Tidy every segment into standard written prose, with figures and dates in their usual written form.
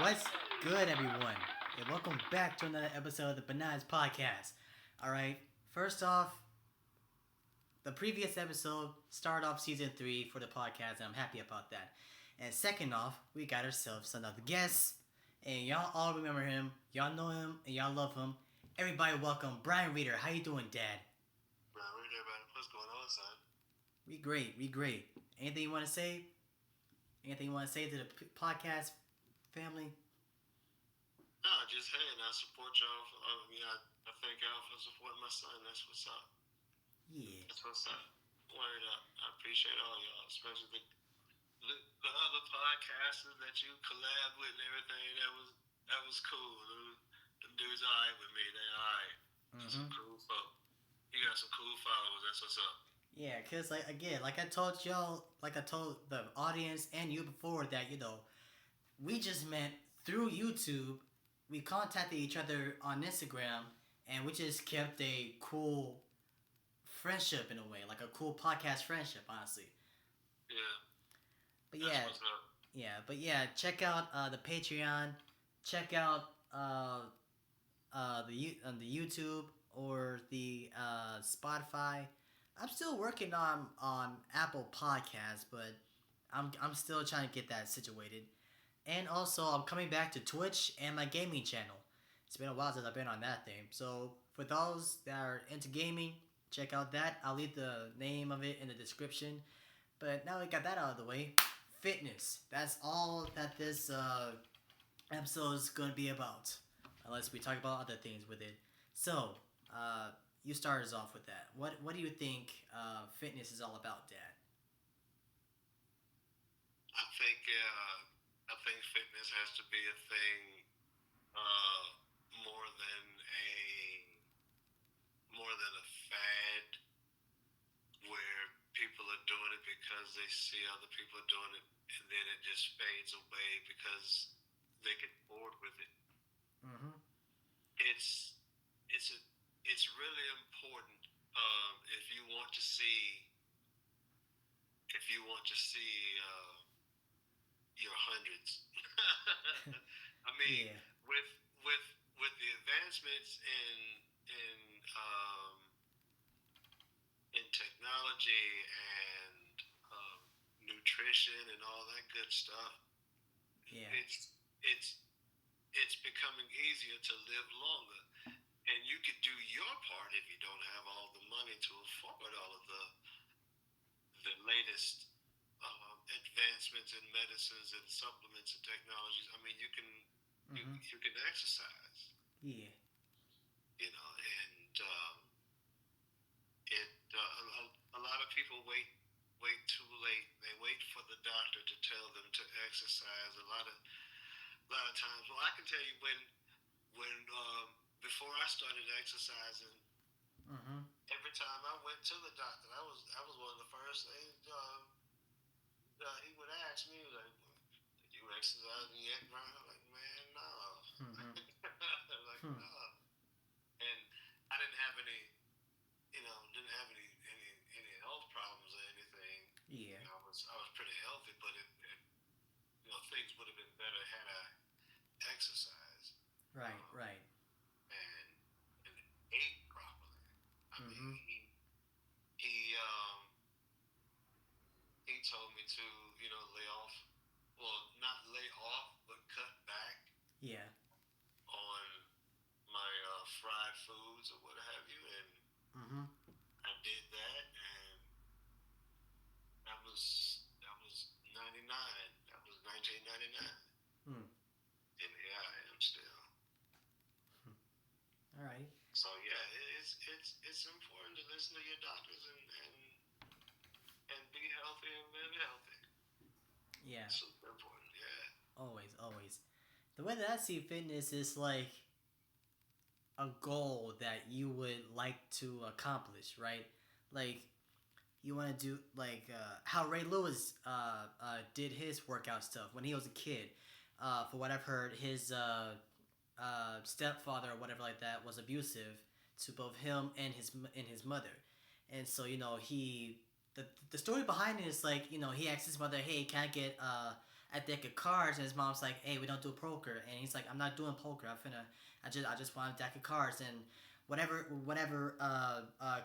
What's good, everyone? And welcome back to another episode of the Bananas Podcast. All right, first off, the previous episode started off season 3 for the podcast, and I'm happy about that. And second off, we got ourselves another guest, and y'all all remember him, y'all know him, and y'all love him. Everybody, welcome Brian Reader. How you doing, Dad? Bro, we're there, man. What's going on, son? We great, we great. Anything you want to say? Anything you want to say to the podcast family? No, just hey, and I support y'all. I thank y'all for supporting my son. That's what's up. Yeah. That's what's up. Word up. I appreciate all y'all, especially the other podcasters that you collab with and everything. That was cool. Them dudes alright with me. They alright. Some cool folk. You got some cool followers. That's what's up. Yeah, cause like I told y'all, like I told the audience and you before that, we just met through YouTube. We contacted each other on Instagram, and we just kept a cool friendship in a way, like a cool podcast friendship, honestly. Yeah. But That's yeah, what's up. check out the Patreon, check out on the YouTube or the Spotify. I'm still working on Apple Podcasts, but I'm still trying to get that situated. And also, I'm coming back to Twitch and my gaming channel. It's been a while since I've been on that thing. So for those that are into gaming, check out that. I'll leave the name of it in the description. But now we got that out of the way. Fitness. That's all that this episode is going to be about. Unless we talk about other things with it. So, you start us off with that. What do you think fitness is all about, Dad? I think fitness has to be a thing uh, more than a fad where people are doing it because they see other people are doing it, and then it just fades away because they get bored with it. Mm-hmm. It's it's a, it's really important if you want to see your hundreds. I mean, Yeah. with with with the advancements in um, in technology and nutrition and all that good stuff, Yeah. it's becoming easier to live longer. And you could do your part if you don't have all the money to afford all of the latest advancements in medicines and supplements and technologies. I mean, Mm-hmm. you can exercise, Yeah. and a lot of people wait too late. They wait for the doctor to tell them to exercise. A lot of times. Well, I can tell you when before I started exercising, Mm-hmm. every time I went to the doctor, I was one of the first things he would ask me, like, "Did you exercise yet, Brian?" I'm like, "Man, no." Mm-hmm. Like, no. And I didn't have any health problems or anything. Yeah. I was pretty healthy, but things would have been better had I exercised. Right. Right. And ate properly. I Mm-hmm. mean, he he told me to lay off, well, not lay off, but cut back Yeah. on my fried foods or what have you, and Mm-hmm. I did that, and that was 99. That was 1999, Hmm. and here I am still. All right. So yeah, it's important to listen to your doctors and be healthy and live healthy. Yeah. Super important, yeah. Always. Always. The way that I see fitness is like a goal that you would like to accomplish, right? Like you want to do like how Ray Lewis did his workout stuff when he was a kid. For what I've heard, his stepfather or whatever like that was abusive to both him and his mother, and so he the story behind it is like he asked his mother, "Hey, can I get a deck of cards, and his mom's like, "Hey, we don't do poker," and he's like, "I'm not doing poker. I just want a deck of cards." And whatever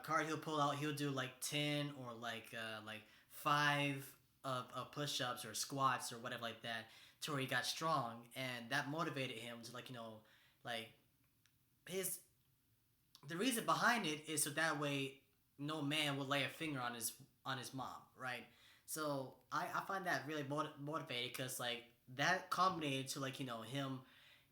card he'll pull out, he'll do like 10 or like 5 of push-ups or squats or whatever like that, to where he got strong, and that motivated him to, like, like his the reason behind it is so that way no man will lay a finger on his mom, right? So I find that really motivated, because like that culminated to, like, him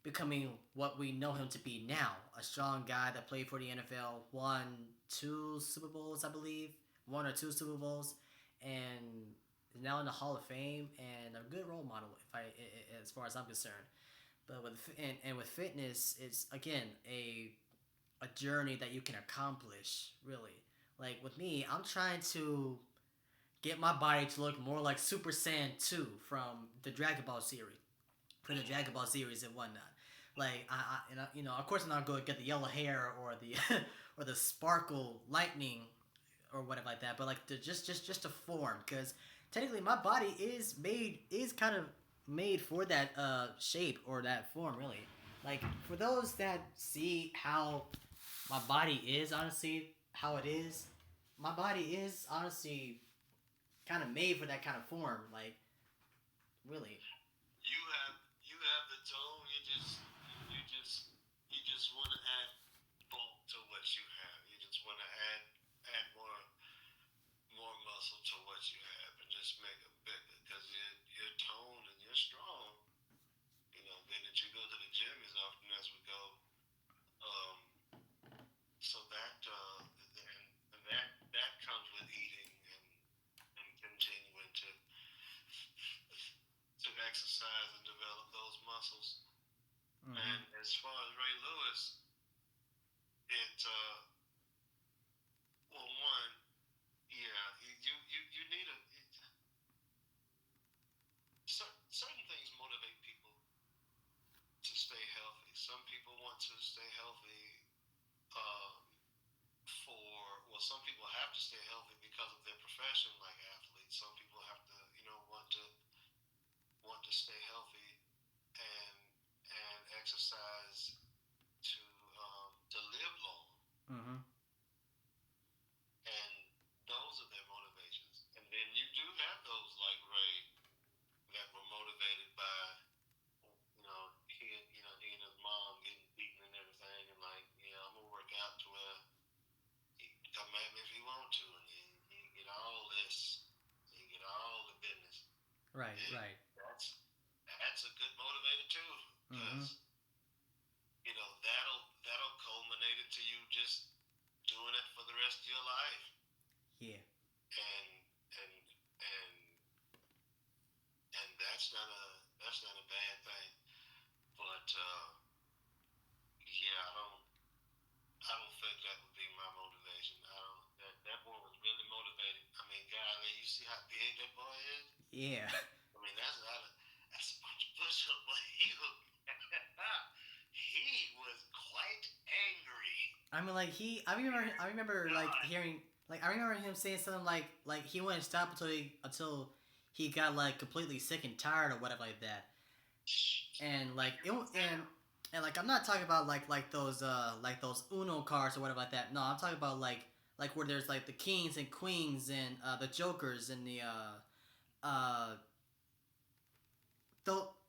becoming what we know him to be now, a strong guy that played for the NFL, won 2 Super Bowls, I believe, 1 or 2 Super Bowls, and is now in the Hall of Fame and a good role model, if as far as I'm concerned. But with fitness, it's again a journey that you can accomplish, really. Like with me, I'm trying to get my body to look more like Super Saiyan 2 from the Dragon Ball series, and whatnot. Like of course I'm not going to get the yellow hair or the or the sparkle lightning or whatever like that, but like just a form, because technically my body is kind of made for that shape or that form, really. Like for those that see how my body is, honestly, how it is, my body is honestly kind of made for that kind of form, like, really. You have the tone. You just want to add bulk to what you have. You just want to add more muscle to what you have and just make it bigger because you're toned and you're strong. Being that you go to the gym as often as we go, um, so that comes with eating and continuing to exercise and develop those muscles. Mm-hmm. And as far as Ray Lewis, it well, one, yeah, you need certain things motivate people to stay healthy. Some people want to stay healthy um, for some people have to stay healthy because of their profession, like athletes. Some people have to, want to stay healthy and exercise to live long, Mm-hmm. and those are their motivations. And then you do have those like Ray that were motivated by he and his mom getting beaten and everything, and like I'm gonna work out to where he can come at me if he want to, and he get all this, he get all the business. Right, And right. that's a good motivator too, Mm-hmm. because that'll culminate into you just doing it for the rest of your life, Yeah. and and and and that's not a bad thing. But yeah, I don't think that would be my motivation. I don't. That boy was really motivated. I mean, golly, you see how big that boy is? Yeah. I mean, that's a bunch of push-ups, but he was quite angry. I mean, like I remember like God. hearing, like I remember him saying something like he wouldn't stop until he got like completely sick and tired or whatever like that. And like Hear it me and now. and like I'm not talking about like those Uno cards or whatever like that. No, I'm talking about like where there's like the kings and queens and the jokers and the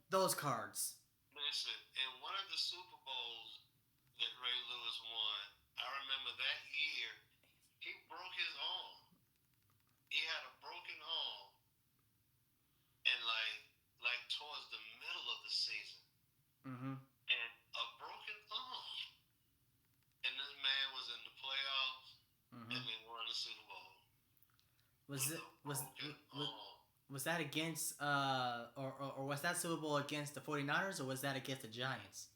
those cards. Listen, in one of the Super Bowls that Ray Lewis won, I remember that year he broke his arm. He had a broken arm, and like towards the middle of the season, Mm-hmm. and a broken arm, and this man was in the playoffs, Mm-hmm. and they won the Super Bowl Was with it a broken was arm. was that against or was that Super Bowl against the 49ers, or was that against the Giants?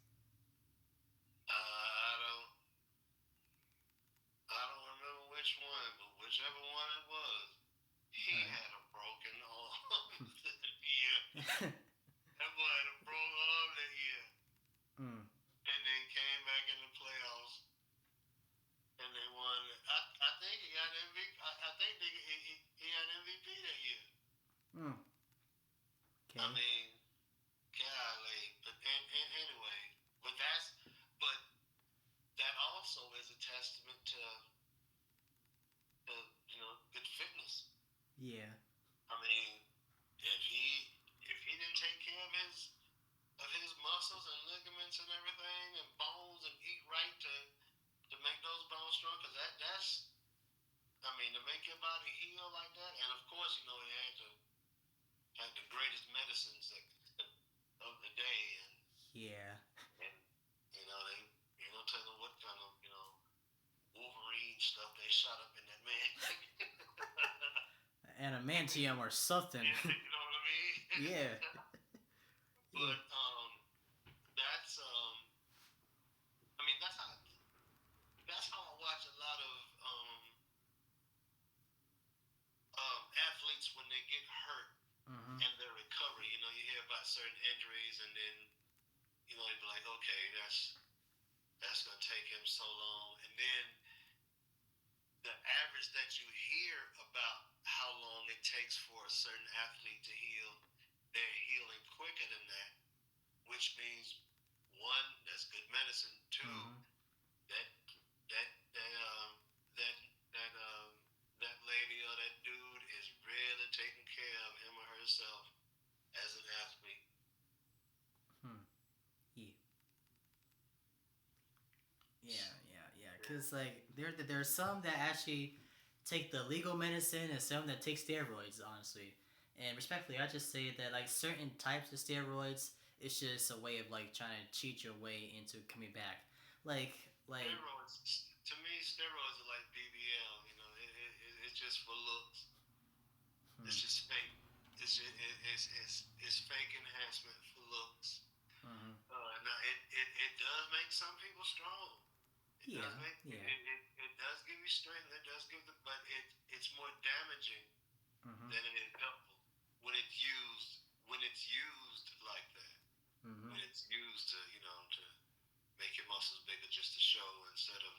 I don't I don't remember which one, but whichever one it was, he All right. had a broken arm. Yeah, that boy had a broken arm that year, Mm. and then came back in the playoffs and they won. I think he got MVP. I think he had MVP that year. Mm. I Okay. mean, Yeah. I mean, if he didn't take care of his muscles and ligaments and everything and bones and eat right to make those bones strong, because that's I mean to make your body heal like that, and of course you know he had the greatest medicines of the day, Yeah. and you know they tell them what kind of Wolverine stuff they shot up in that man. Adamantium or something. Yeah, you know what I mean. Yeah. Yeah. But that's I mean that's how I watch a lot of athletes when they get hurt Mhm. and their recovery. You know, you hear about certain injuries, and then they be like, okay, that's gonna take him so long, and then the average that you hear about how long it takes for a certain athlete to heal, they're healing quicker than that, which means one, that's good medicine. Two, Mhm. that that that that that that lady or that dude is really taking care of him or herself as an athlete. Hmm. Yeah. Yeah. Yeah. Yeah. Yeah. Cause like there's some that actually take the legal medicine and some that take steroids. Honestly, and respectfully, I just say that like certain types of steroids, it's just a way of like trying to cheat your way into coming back. Like like. Steroids, to me, steroids are like BBL. It's just for looks. Hmm. It's just fake. It's fake enhancement for looks. Mhm. Now it does make some people strong. It Yeah. does make Yeah. it does give you strength. It does give the, but it's more damaging Mhm. than it is helpful when it's used like that. Mhm. When it's used to make your muscles bigger just to show instead of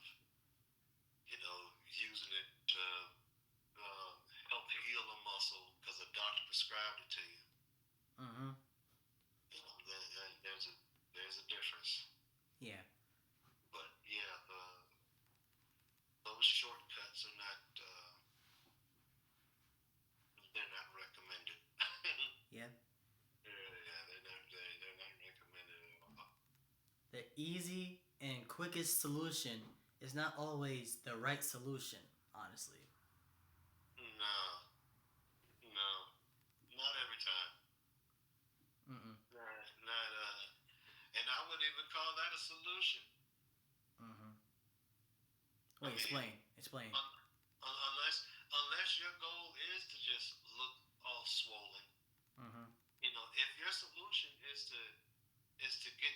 using it to uh, help heal a muscle because a doctor prescribed it to you. Mhm. There's a difference. Yeah. But yeah, those shortcuts are not they're not recommended. Yeah. Yeah, they're not recommended at all. The easy and quickest solution is not always the right solution, honestly. No, no, not every time. Mm-mm. Not and I wouldn't even call that a solution. Mm-hmm. I Wait, mean, explain. Explain. unless your goal is to just look all swollen. Mm-hmm. If your solution is to get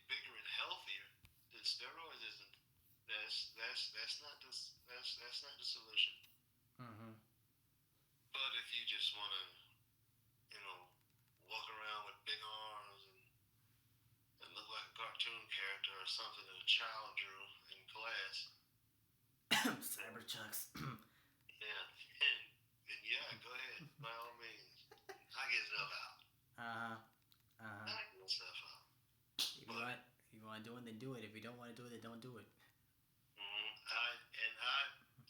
bigger and healthier, then steroids isn't. That's not the solution. Mm-hmm. But if you just want to, you know, walk around with big arms and look like a cartoon character or something that a child drew in class, then Cyberchucks. yeah, then yeah, go ahead by all means, knock yourself out, Uh-huh. Uh-huh. knock yourself out. If you But want if you want to do it, then do it. If you don't want to do it, then don't do it.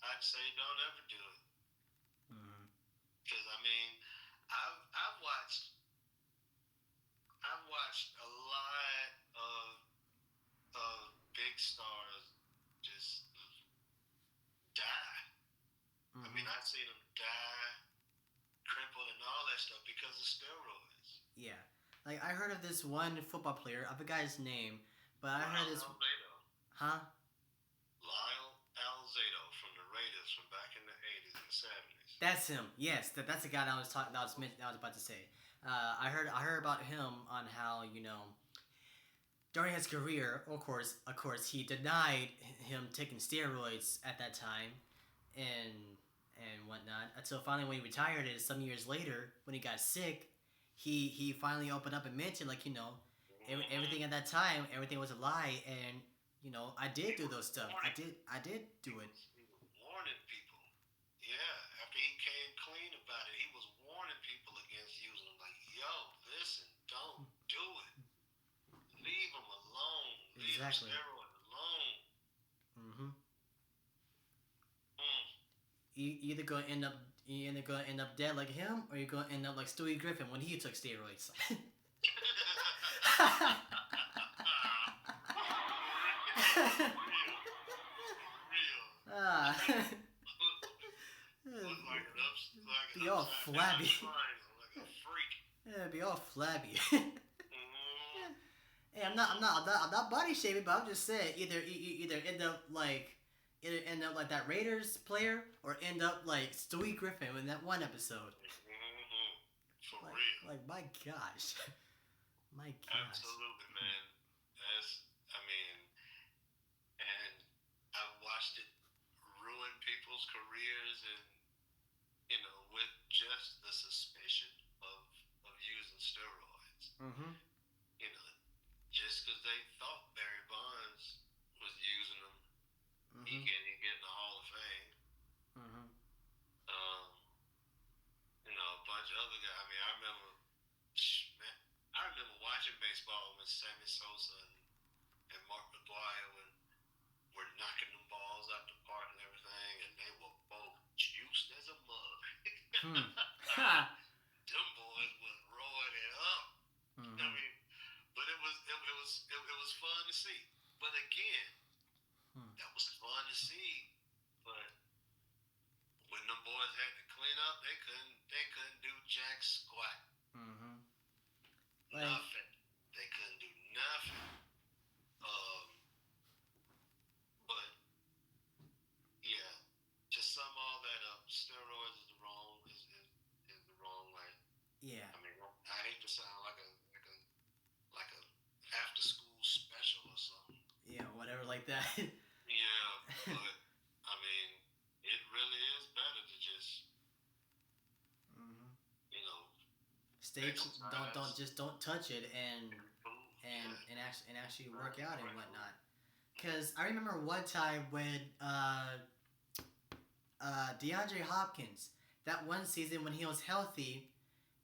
I'd say don't ever do it Mm-hmm. because I mean I've watched a lot of big stars just die. I Mm-hmm. mean I've seen them die, crippled, and all that stuff because of steroids. Yeah. Like I heard of this one football player. I forgot his name, but I heard Lyle this. Alzado, Huh? Lyle Alzado from the Raiders from back in the '80s and '70s. That's him. Yes, that's the guy that I was talking. That I was about to say. I heard about him on how during his career, of course, he denied him taking steroids at that time, and whatnot. Until finally, when he retired, is some years later when he got sick, he finally opened up and mentioned like Mm-hmm. everything at that time, everything was a lie, and I did He do was those stuff. I warning. did I did do it. He was warning people. Yeah, after he came clean about it, he was warning people against using them. Like, yo, listen, don't do it. Leave them alone. Leave them Exactly. steroids alone. Mm-hmm. Mm. you either gonna end up you either gonna end up dead like him, or you're gonna end up like Stewie Griffin when he took steroids. For real. For real. Ah, Look like an be all upside down flabby. triangle, like a freak. Yeah, be all flabby. Mm-hmm. Hey, I'm not body shaming, but I'm just saying either end up like that Raiders player, or end up like Stewie Griffin in that one episode. Mm-hmm. For Like real. my gosh, my gosh. Absolutely, man. That's, I mean, and I've watched it ruin people's careers, and with just the suspicion of using steroids. Mhm. You know, just because they thought Barry Bonds was using them, he Mhm. can't even get in the Hall of Fame. Mhm. Um, a bunch of other guys. I mean, man, I remember watching baseball when Sammy Sosa and Mark McGwire were knocking them balls out the park and everything, and they were both juiced as a mug. Hmm. Ha. Them boys was roaring it up. I Mhm. mean, but it was fun to see. But again, Hmm. that was fun to see. But when them boys had to clean up, they couldn't do jack squat. Mhm. Like Nothing. They couldn't do nothing. Um, but yeah, to sum all that up, steroids is the wrong way. yeah, I mean, I hate to sound like a after school special or something. yeah, whatever like that. Yeah, but I mean, it really is better to just Mhm. you know Don't exercise just don't touch it and and move. and Yeah, and actually right, work out and right. whatnot. Cause I remember one time when DeAndre Hopkins, that one season when he was healthy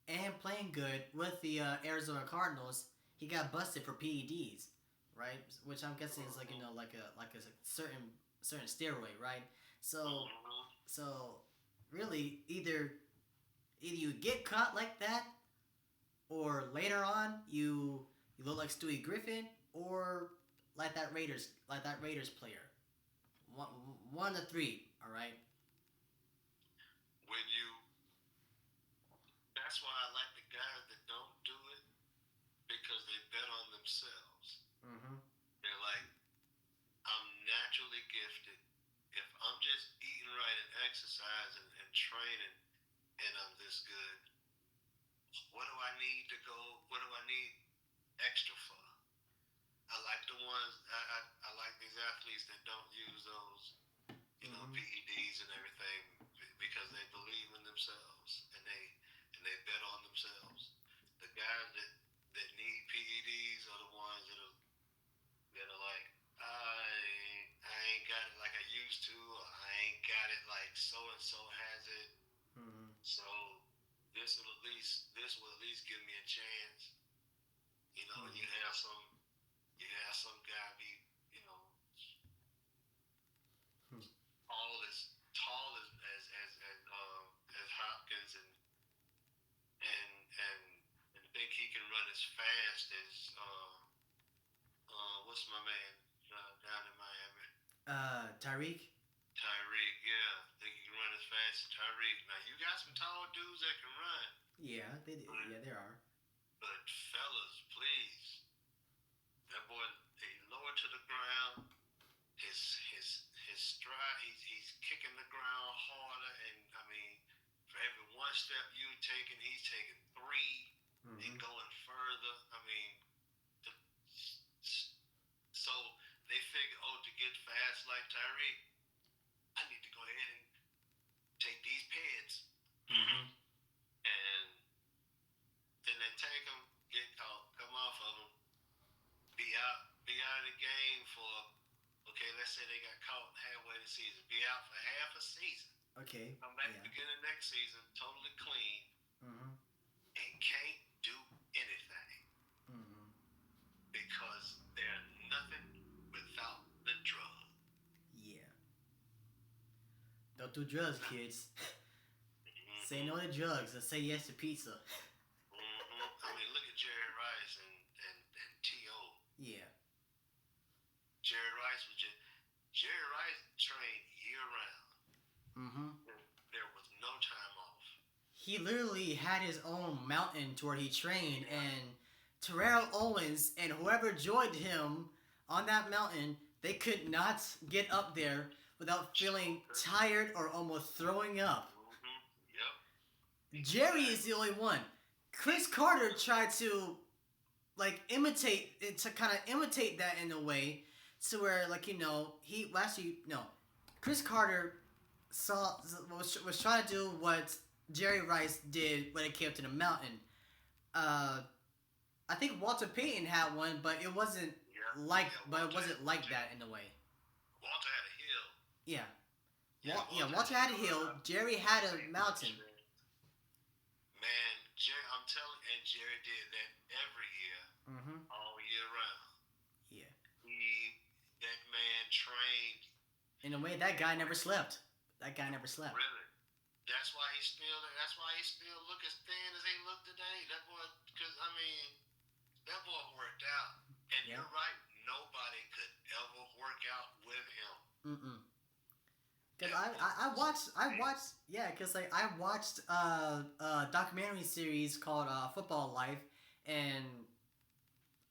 and playing good with the Arizona Cardinals, he got busted for PEDs, right? Which I'm guessing is like Mm-hmm. like a certain steroid, right? So Mm-hmm. so really either you get caught like that, or later on you look like Stewie Griffin, or like that Raiders player. One one of the three, all right. When you, that's why I like the guys that don't do it because they bet on themselves. Mm-hmm. They're like, I'm naturally gifted. If I'm just eating right and exercising and training, and I'm this good, what do I need to go? What do I need extra for? I like the ones. I like these athletes that don't use those, Mm-hmm. PEDs and everything because they believe in themselves and they bet on themselves. The guys that need PEDs are the ones that are like, I ain't got it like I used to, or I ain't got it like so and so has it. Mm-hmm. So this will at least give me a chance. And Mm-hmm. you have some guy be, you know, all as Hopkins, and think he can run as fast as what's my man down in Miami? Tyreek. Tyreek, yeah. Think he can run as fast as Tyreek. Now you got some tall dudes that can run, Yeah, but yeah there are. but fellas, please, that boy he lower to the ground. His stride, he's kicking the ground harder, and I mean, for every one step you're taking, he's taking three and Mm-hmm. going further. I mean, the, so they figure, oh, to get fast like Tyreek, I need to go ahead and take these pads, Mm-hmm. and then they take them, get caught, come off of them, be out of the game for, okay, let's say they got caught halfway the season, be out for half a season, Okay. come back Yeah. beginning next season, totally clean, Mm-hmm. and can't do anything Mm-hmm. because they're nothing without the drug. Yeah. Don't do drugs, kids. Say no to drugs and say yes to pizza. I mean, look at Jerry Rice and T.O. Yeah. Jerry Rice was just Jerry Rice trained year round. Mm-hmm. There was no time off. He literally had his own mountain to where he trained, and Terrell Owens and whoever joined him on that mountain, they could not get up there without feeling tired or almost throwing up. Yep. Jerry is the only one. Chris Carter tried to like imitate it, to kind of imitate that in a way, to where like he actually no, Chris Carter saw was trying to do what Jerry Rice did when it came to the mountain. I think Walter Payton had one, but it wasn't like that in a way. Walter had a hill. Yeah. Walter had a hill. Jerry had a mountain. Man, I'm telling, and Jerry did that every year, all year round. Yeah. That man trained. In a way, that guy never slept. Really? That's why he still look as thin as he look today. That boy, because I mean, that boy worked out, and you're right. Nobody could ever work out with him. Cause I watched a documentary series called Football Life, and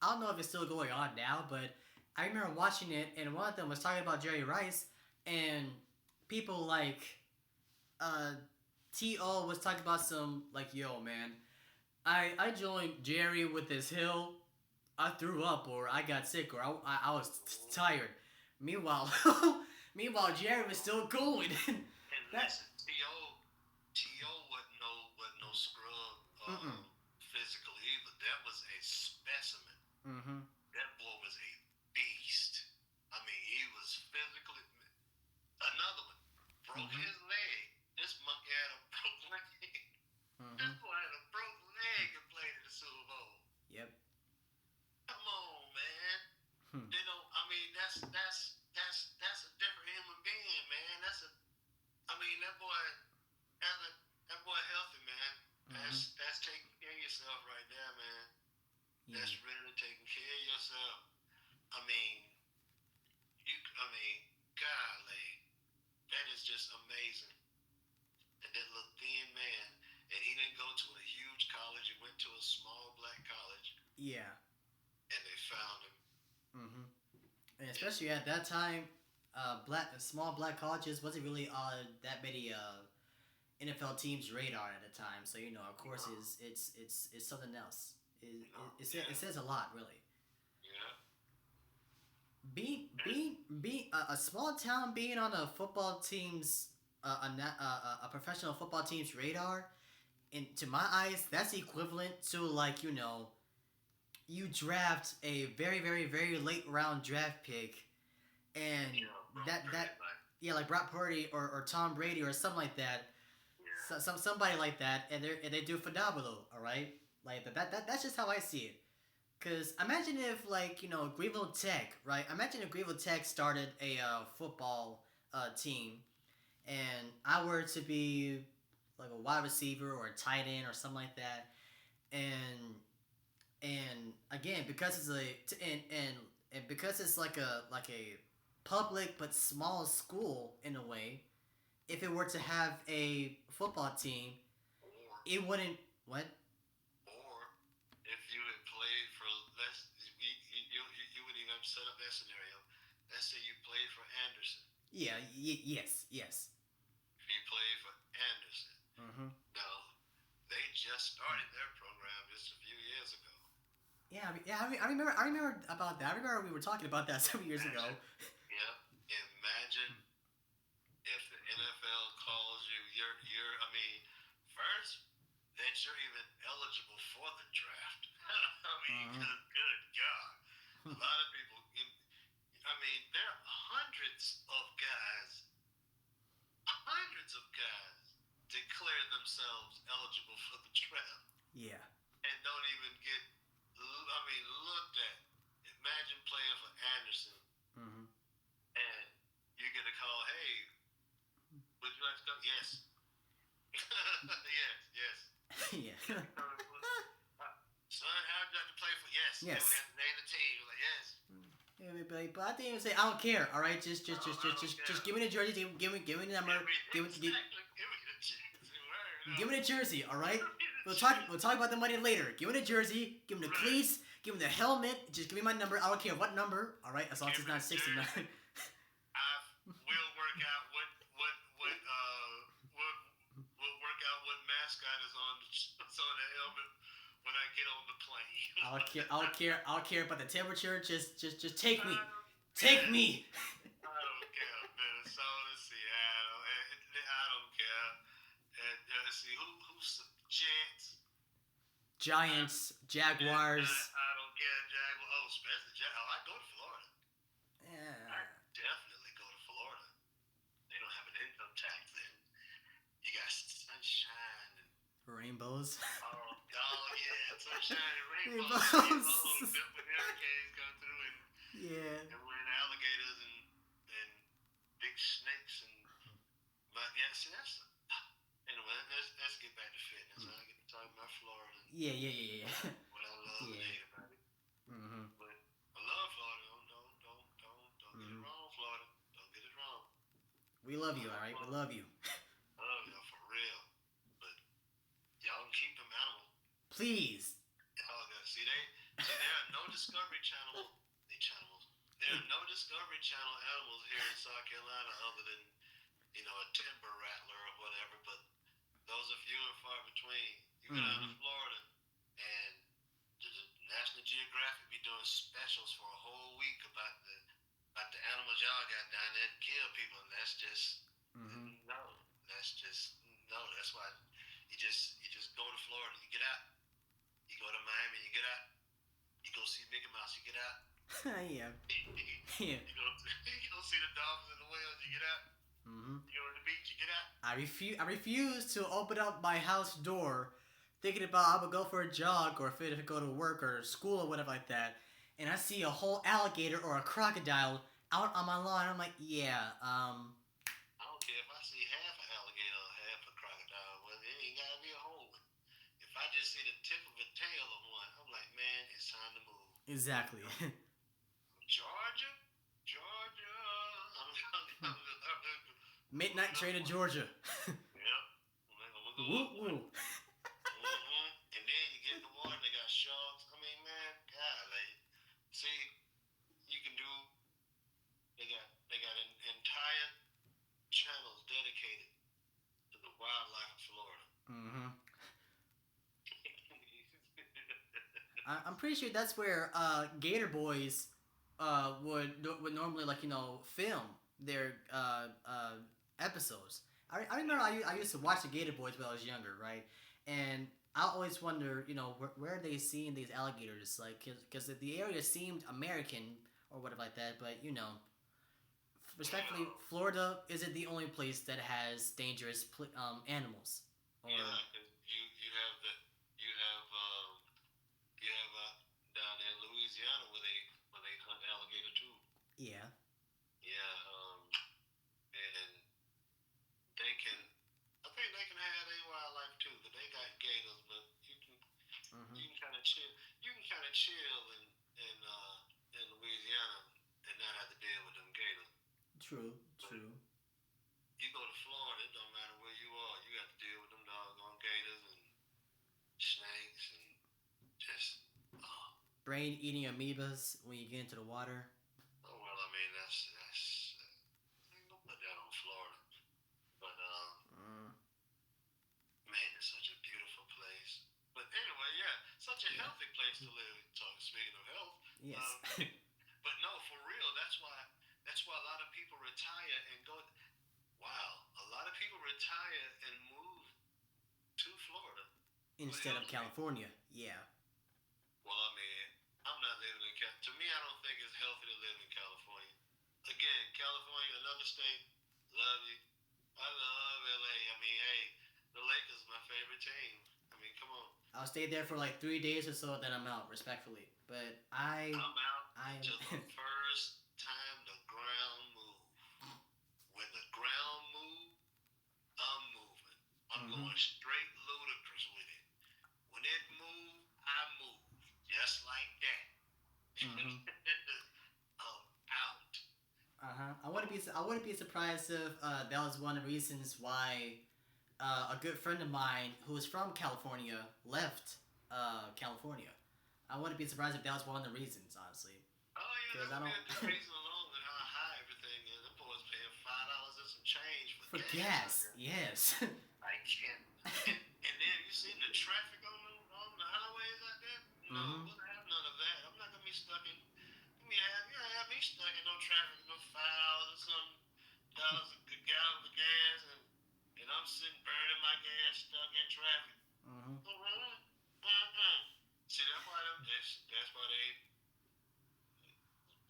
I don't know if it's still going on now, but I remember watching it, and one of them was talking about Jerry Rice, and people like T.O. was talking about some like, yo man, I joined Jerry with his hill. I threw up, or I got sick, or I was tired. Meanwhile, Jerry was still going. And listen, T.O. wasn't no scrub physically either. That was a specimen. That boy was a beast. I mean, he was physically. Another one broke his leg. This monkey had a broke leg. This boy had a broke leg and played in the Super Bowl. Yep. Come on, man. They don't. I mean, that's a different human being, man. I mean, that boy healthy, man. That's taking care of yourself right there, man. Yeah. That's really taking care of yourself. I mean, golly, that is just amazing. And that little thin man, and he didn't go to a huge college. He went to a small black college. Yeah. And they found him. And especially at that time, small black colleges wasn't really on that many NFL teams' radar at the time. So of course, it's something else. It says a lot, really. Being a small town, being on a football team's a professional football team's radar, to my eyes, that's equivalent to like you draft a very very very late round draft pick, and like Brock Purdy or Tom Brady or something like that. Somebody like that, and they do phenomenal. All right, like that's just how I see it. Cause imagine if like Greenville Tech, right? Imagine if Greenville Tech started a football team, and I were to be like a wide receiver or a tight end or something like that, and again because because it's like a public but small school in a way, if it were to have a football team, it wouldn't what. Set up that scenario. Let's say you played for Anderson. Yeah. Yes. If you played for Anderson. Now, they just started their program just a few years ago. I remember about that. I remember we were talking about that several years ago. Yeah. Imagine if the NFL calls you. First that you're even eligible for the draft. Good God. A lot of people. There are hundreds of guys declare themselves eligible for the draft. Yeah. And don't even get, looked at. Imagine playing for Anderson. And you get a call, hey, Would you like to come? Yes. Yes, yes. Yeah. Yes, son, how would you like to play for? Yes. They would Yes. have to name the team. Like, yes. Yeah, but I think say I don't care. All right, I don't just care. give me the jersey. Give me the number. Give it. Exactly. Give me the chance. Word Give up. me the jersey. All Give right. me the We'll talk. We'll chance. talk about the money later. Give me the jersey. Give me the Right. cleats. Give me the helmet. Just give me my number. I don't care what number. All right, as long as Give it's me not the 69. jersey. I will work out what will work out what mascot is on the helmet when I get on the plane. I don't care. I don't care. I don't care about the temperature. Just take I me. don't Take care. me. I don't care. Minnesota, Seattle. I don't care. And let's see who's Jets. Giants, Jaguars. I don't care. Jaguar. Oh, Spencer Jaguar. Oh, I go to Florida. I Yeah. definitely go to Florida. They don't have an income tax then. You got sunshine and Rainbows. yeah, sunshine and rainbows Rainbows. when hurricanes come through Yeah. and when alligators and big snakes and but yeah, see that's anyway. Let's get back to fitness. I get to talk about Florida and Yeah. what I love and Yeah. hate about it. Mm-hmm. But I love Florida. Don't get it wrong, Florida. Don't get it wrong. We love I you, all love right. We Florida. love you. I love y'all for real. But y'all can keep them animals. Please. Y'all got there are no Discovery Channel channels. There are no Discovery Channel animals here in South Carolina other than a timber rattler or whatever. But those are few and far between. You go down to Florida and the National Geographic be doing specials for a whole week about the animals y'all got down there that kill people, and that's just no. That's just no. That's why you just go to Florida, you get out. You go to Miami, you get out. You go see Mickey Mouse, you get out. Yeah. Yeah. You go see the dolphins and the whales, you get out. You go to the beach, you get out. I refuse to open up my house door thinking about I would go for a jog or if I go to work or school or whatever like that, and I see a whole alligator or a crocodile out on my lawn. I'm like, yeah, I don't care if I see half an alligator or half a crocodile. Well, it ain't gotta be a whole one. If I just see the tip of a tail of one, I'm like, man, it's time to move. exactly. Georgia, Georgia. Midnight train to Georgia. Yep. I'm gonna go Woo up one. woo. And then you get in the water and they got sharks. I mean, man, golly. See, you can do. They got entire channels dedicated to the wildlife of Florida. I'm pretty sure that's where Gator Boys would normally film their episodes. I remember I used to watch the Gator Boys when I was younger, right? And I always wonder, where are they seeing these alligators? Like, because the area seemed American or whatever like that, but respectfully, Florida isn't the only place that has dangerous animals. Or, yeah, because you have down there in Louisiana where they hunt alligator too. yeah. Yeah, and they can. I think they can have their wildlife too, but they got gators. But you can kind of chill. You can kind of chill in Louisiana and not have to deal with them gators. True. You go to Florida, it don't matter where you are. You got to deal with them doggone gators and snakes and just. Brain eating amoebas when you get into the water. Oh well, I mean that's don't put that on Florida. But man, it's such a beautiful place. But anyway, yeah, such a healthy place to live. Speaking of health, Yes. but no, for real, that's why a lot of people retire and go. Wow, a lot of people retire and move to Florida Instead of California. Yeah. Well, I mean, I'm not living in California. To me, I don't think it's healthy to live in California. Again, California, another state, love you. I love LA. I mean, hey, the Lakers my favorite team. I mean, come on. I'll stay there for like 3 days or so, then I'm out, respectfully. But I'm out until the first time the ground moves. When the ground moves, works with it. When it move, I move. Just like that. Mm-hmm. I'm out. I wouldn't be surprised if that was one of the reasons why a good friend of mine who is from California left California. I wouldn't be surprised if that was one of the reasons, honestly. Oh yeah, that Because I would be don't a good reason alone with how high everything is. Them boys paying $5 and some change for for gas out gas, there. yes. I can't. And then you seen the traffic on the highways out there? No, Mm-hmm. we'll have none of that. I'm not gonna be stuck in. You don't have me stuck in no traffic, no $5 or some dollars a gallon of gas, and I'm sitting burning my gas, stuck in traffic. Mm-hmm. See, that's why they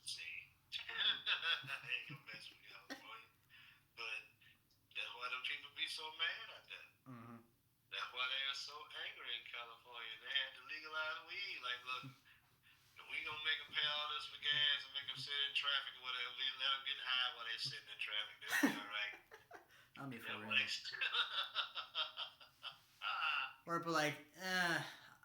see. I ain't gonna mess with California, but that's why them people be so mad at that. Mm-hmm. That's why they are so angry in California. They had to legalize weed. Like, look, if we gonna make them pay all this for gas and make them sit in traffic or whatever, we let them get high while they sitting in traffic. They'll be all right. I mean, for They'll real. waste. Or be like,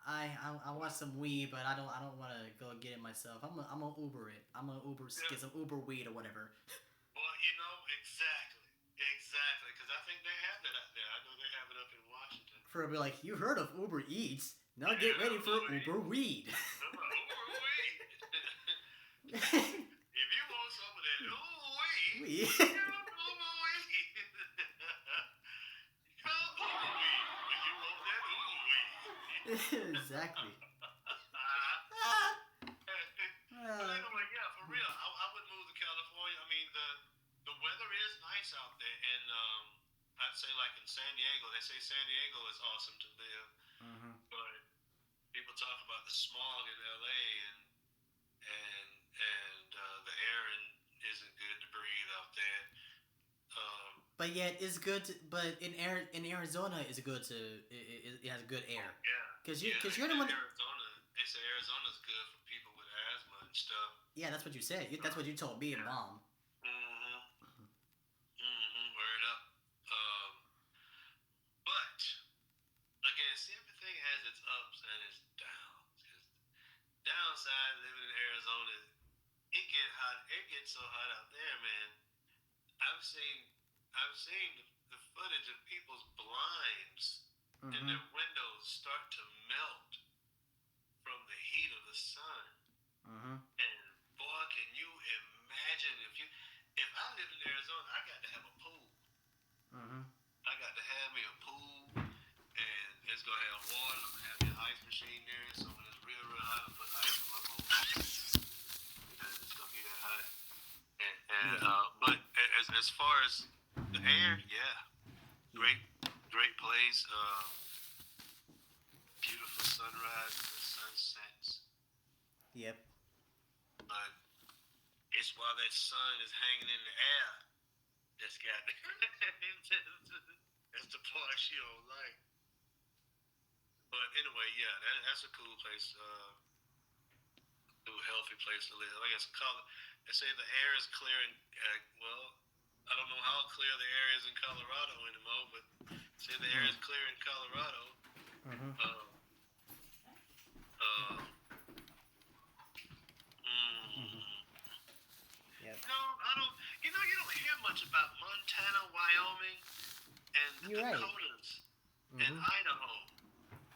I want some weed, but I don't want to go get it myself. I'm gonna Uber it. I'm gonna get some Uber weed or whatever. Well, exactly, because I think they have that out there. I know they have it up in Washington. For be like, you heard of Uber Eats? Now get ready for Uber weed. Uber weed. If you want some of that Uber weed, get Uber weed. Call Uber weed when you want that Uber weed. Exactly. But anyway, yeah, for real, I would move to California. I mean, the weather is nice out there, and I'd say like in San Diego, they say San Diego is awesome to live, but people talk about the smog in LA and the air isn't good to breathe out there. But yet it's good. But in Arizona is good to it has good air. Yeah. Because you're the one. Arizona, they say Arizona's good for people with asthma and stuff. Yeah, that's what you said. That's what you told me and Mom. Word up. But again, see, everything has its ups and its downs. Downside living in Arizona, it get hot. It gets so hot out there, man. I've seen the footage of people's blinds and their windows start to melt from the heat of the sun. And boy, can you imagine if I lived in Arizona, I got to have a pool. I got to have me a pool, and it's gonna have water. I'm gonna have an ice machine there, so when it's real hot, I put ice in my pool. And it's gonna be that hot. But as far as the air, yeah, great place. Beautiful sunrises and sunsets. Yep. But it's while that sun is hanging in the air that's got that's the part she don't like. But anyway, yeah, that's a cool place. Healthy place to live. I guess they say the air is clear in well, I don't know how clear the air is in Colorado anymore, but say the air is clear in Colorado. Yep. No, I don't. You don't hear much about Montana, Wyoming, and the Dakotas and Idaho.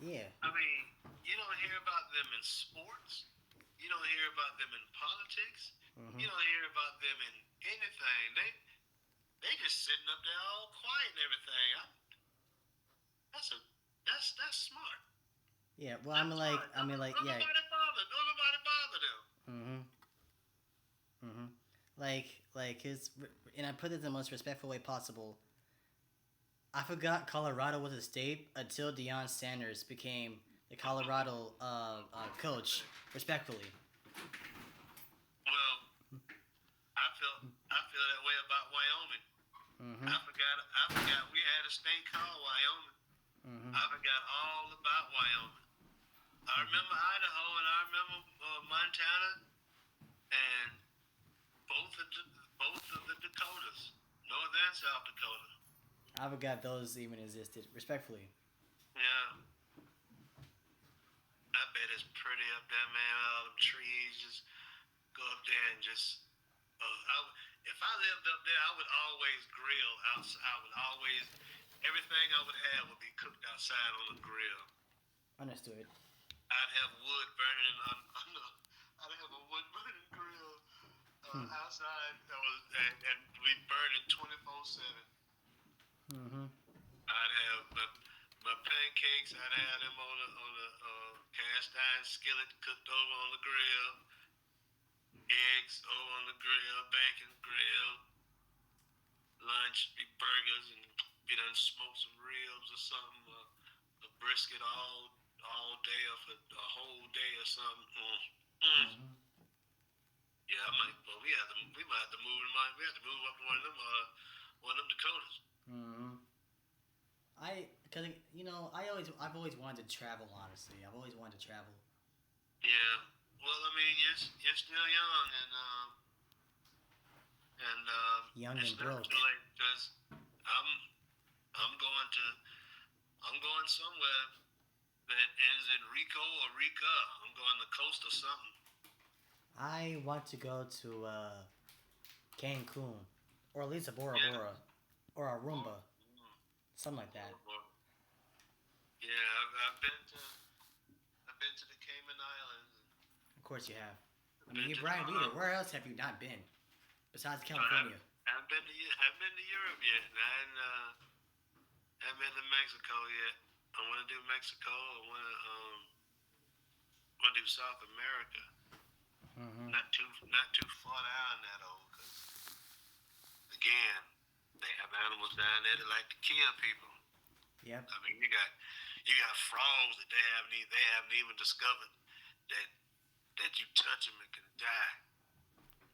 Yeah. I mean, you don't hear about them in sports. You don't hear about them in politics. You don't hear about them in anything. They just sitting up there all quiet and everything. That's smart. Yeah. Well, I mean, like, yeah. Nobody bother them. Like his, and I put it in the most respectful way possible. I forgot Colorado was a state until Deion Sanders became the Colorado coach. Respectfully. Well, I feel that way about Wyoming. I forgot we had a state called Wyoming. I forgot all about Wyoming. I remember Idaho and I remember Montana and both of the Dakotas, North and South Dakota. I forgot those even existed. Respectfully. Yeah. bet it's pretty up there, man. All them trees, just go up there and just. If I lived up there, I would always grill outside. I would always everything I would have would be cooked outside on the grill. Understood. I'd have wood burning on the. I'd have a wood burning grill Hmm. outside and we burning 24/7. Mm-hmm. I'd have my pancakes. I'd have them on a cast iron skillet cooked over on the grill. Eggs over on the grill, bacon grill. Lunch be burgers and be done smoke some ribs or something. A brisket all day or for a whole day or something. Mm-hmm. Yeah, I might. Well, we might have to move. We have to move up to one of them Dakotas. Mm-hmm. Cause I've always wanted to travel. Honestly, I've always wanted to travel. Yeah. Well, I mean, you're still young and Young it's and never too broke. late because I'm I'm going to I'm going somewhere that ends in Rico or Rica. I'm going to the coast or something. I want to go to Cancun, or at least a Bora Yeah. Bora, or Or, Aruba, something like that. or yeah, I've been to the Cayman Islands. Of course, you have. I I've mean, been you're to Brian Reader. Where else have you not been besides I haven't, California? haven't been to Europe yet, and haven't been to Mexico yet. I want to do Mexico. Want to do South America. Mm-hmm. Not too far down that old. Cause again, they have animals down there that like to kill people. Yep. I mean, you got frogs that they haven't even discovered that that you touch them and can die.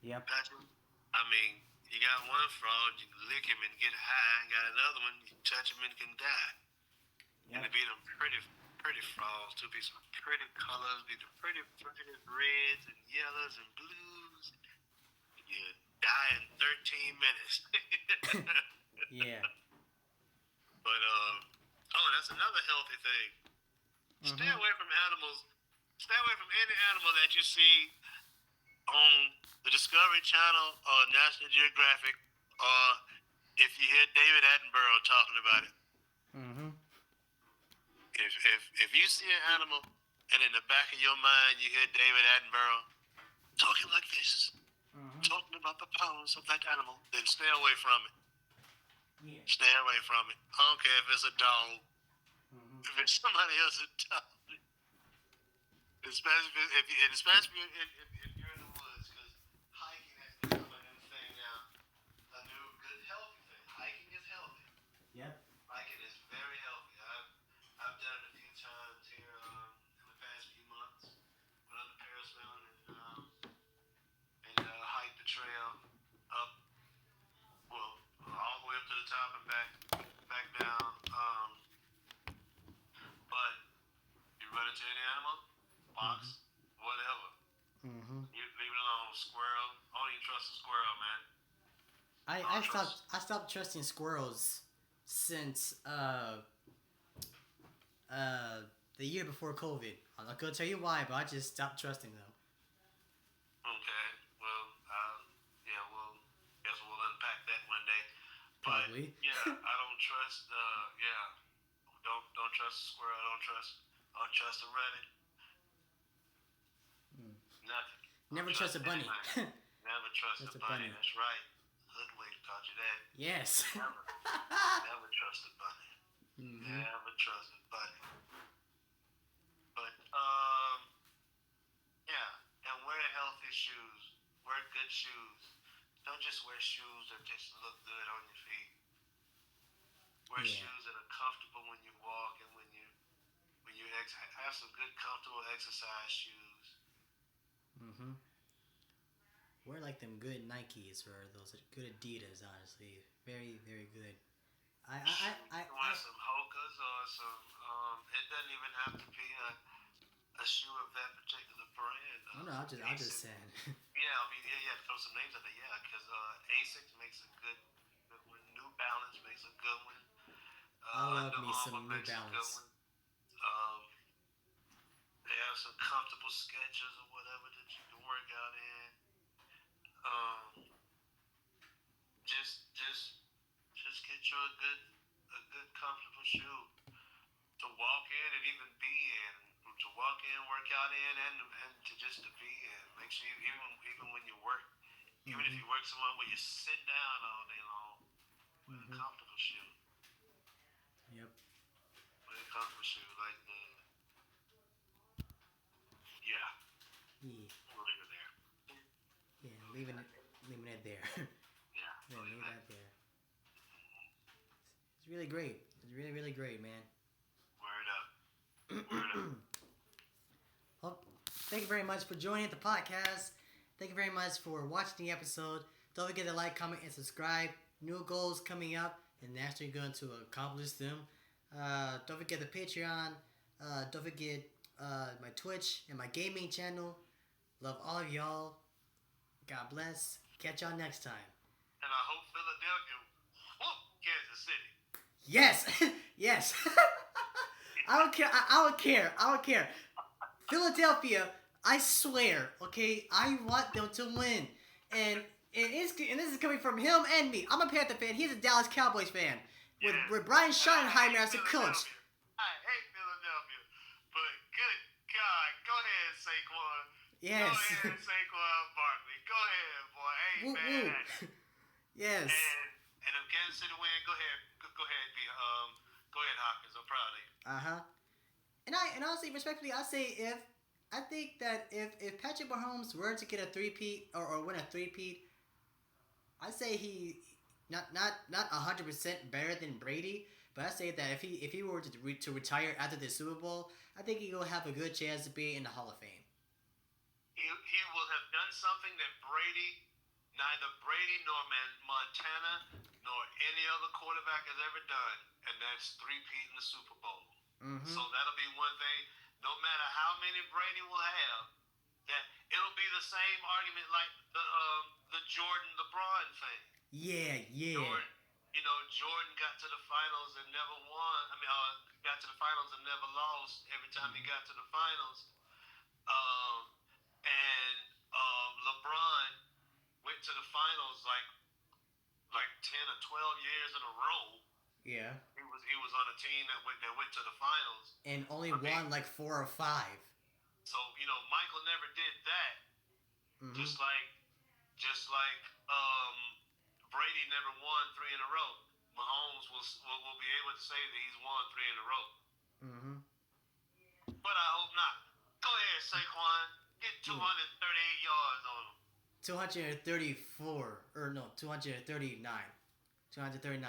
Yep. Touch them. I mean, you got one frog, you can lick him and get high. You got another one, you touch him and can die. And Yep. it be them pretty frogs too. Be some pretty colors, be the pretty reds and yellows and blues. You die in 13 minutes. Yeah. But oh, that's another healthy thing. Stay Mm-hmm. away from animals. Stay away from any animal that you see on the Discovery Channel or National Geographic, or if you hear David Attenborough talking about it. Mm-hmm. If you see an animal and in the back of your mind you hear David Attenborough talking like this, Mm-hmm. talking about the powers of that animal, then stay away from it. Yeah. Stay away from it. I don't care if it's a dog, Mm-hmm. if it's somebody else's dog. Especially if you're in the woods, because hiking has become a new thing now, a new good healthy thing. Hiking is healthy. Yep. Hiking is very healthy. I've done it a few times here in the past few months. Went up to Paris Mountain and hiked the trail up, well, all the way up to the top and back down. But you run into any animal, Mm-hmm. fox, whatever. Mm-hmm. You leave it alone. Squirrel. I don't even trust a squirrel, man. I I I don't stopped trust. I stopped trusting squirrels since uh the year before COVID. I'm not gonna tell you why, but I just stopped trusting them. Okay. Well, yeah. Well, guess we'll unpack that one day. But Probably. yeah, I don't trust. Yeah. Don't trust a squirrel. I don't trust a rabbit. Mm. Nothing. I don't Never trust trust a bunny. anything. Never trust a Trust a bunny. bunny. That's right. Hoodwink taught you that. Yes. Never. Never trust a bunny. Mm-hmm. Never trust a bunny. But yeah, and wear healthy shoes. Wear good shoes. Don't just wear shoes that just look good on your feet. Wear Yeah. shoes that are comfortable when you walk and have some good comfortable exercise shoes. Mm-hmm. Wear like them good Nikes or those good Adidas. Honestly, very very good. I I Shoot, I you can I. wear some Hokas or some. It doesn't even have to be a shoe of that particular brand. No, no, I'll just Asics. saying. Yeah, I mean, yeah, throw some names out there. Yeah, because Asics makes a good one. New Balance makes a good one. I love Under me Armour some New makes a good Balance. one. Um, they have some comfortable sketches or whatever that you can work out in. Um, just get you a good comfortable shoe to walk in and even be in. To walk in, work out in, and to just to be in. Make sure you, even when you work, even if you work somewhere where you sit down all day long, with a comfortable shoe. Yep. With a comfortable shoe like the. Yeah. Yeah. We'll leave it there. Yeah, leaving it there. Yeah, leave that there. It's really great. It's really, really great, man. Word up. Word up. Well, thank you very much for joining the podcast. Thank you very much for watching the episode. Don't forget to like, comment, and subscribe. New goals coming up, and actually going to accomplish them. Don't forget the Patreon. Don't forget my Twitch and my gaming channel. Love all of y'all. God bless. Catch y'all next time. And I hope Philadelphia whoop Kansas City. Yes, yes. I don't care. I don't care. Philadelphia, I swear. Okay, I want them to win, and this is coming from him and me. I'm a Panther fan. He's a Dallas Cowboys fan. With Brian Schottenheimer as a coach. I hate Philadelphia, but good God, go ahead, Saquon. Yes. Go ahead, Saquon Barkley. Go ahead, boy. Hey, woo, man. Woo. Yes. And if Kansas City win, go ahead, go ahead, Hopkins. I'm proud of you. And honestly, respectfully, I think that if Patrick Mahomes were to get a three-peat or win a three-peat, I say he not 100% better than Brady, but I say that if he were to retire after the Super Bowl, I think he will have a good chance to be in the Hall of Fame. He will have done something that neither Brady nor Montana nor any other quarterback has ever done, and that's three-peat in the Super Bowl. So that'll be one thing. No matter how many Brady will have, that it'll be the same argument like the Jordan LeBron thing. Yeah. Jordan got to the finals and never won. Got to the finals and never lost every time he got to the finals. And LeBron went to the finals like 10 or 12 years in a row. Yeah. He was on a team that went to the finals and only won like 4 or 5. So Michael never did that. Just like Brady never won 3 in a row. Mahomes will be able to say that he's won 3 in a row. But I hope not. Go ahead, Saquon. Get 238 yards on him. 234 or no, 239. 239.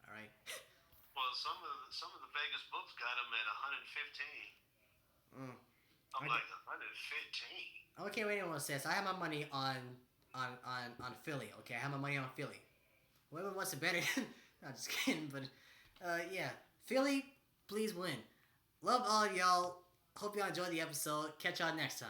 All right. Well, some of the Vegas books got him at 115. I'm like 115. Okay, wait a minute. Says I have my money on Philly. Okay, I have my money on Philly. Whoever wants to bet it, I'm just kidding. But yeah, Philly, please win. Love all of y'all. Hope y'all enjoyed the episode. Catch y'all next time.